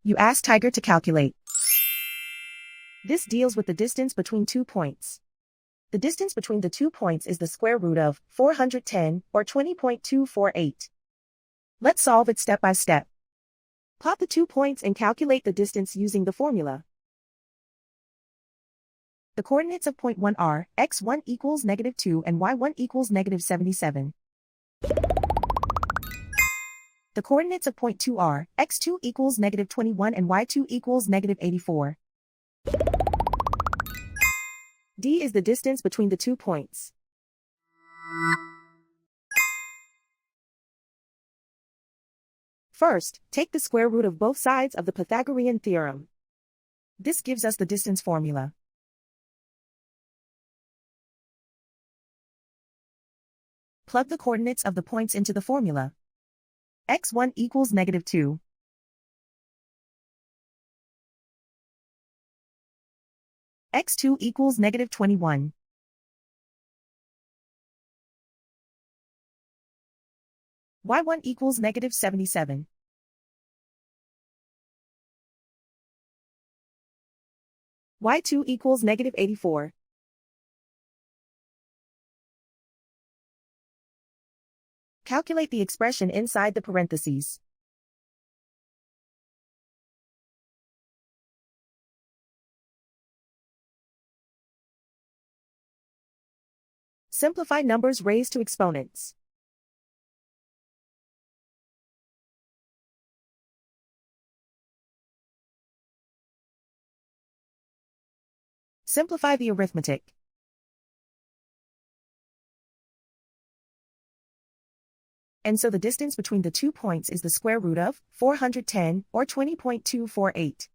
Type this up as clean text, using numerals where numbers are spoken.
You ask Tiger to calculate. This deals with the distance between 2 points. The distance between the 2 points is the square root of 410, or 20.248. Let's solve it step by step. Plot the 2 points and calculate the distance using the formula. The coordinates of point 1 are x1 equals -2 and y1 equals -77. The coordinates of point 2 are x2 equals -21 and y2 equals -84. D is the distance between the 2 points. First, take the square root of both sides of the Pythagorean theorem. This gives us the distance formula. Plug the coordinates of the points into the formula. x1 equals -2. x2 equals -21. y1 equals -77. y2 equals -84. Calculate the expression inside the parentheses. Simplify numbers raised to exponents. Simplify the arithmetic. And so the distance between the 2 points is the square root of 410, or 20.248.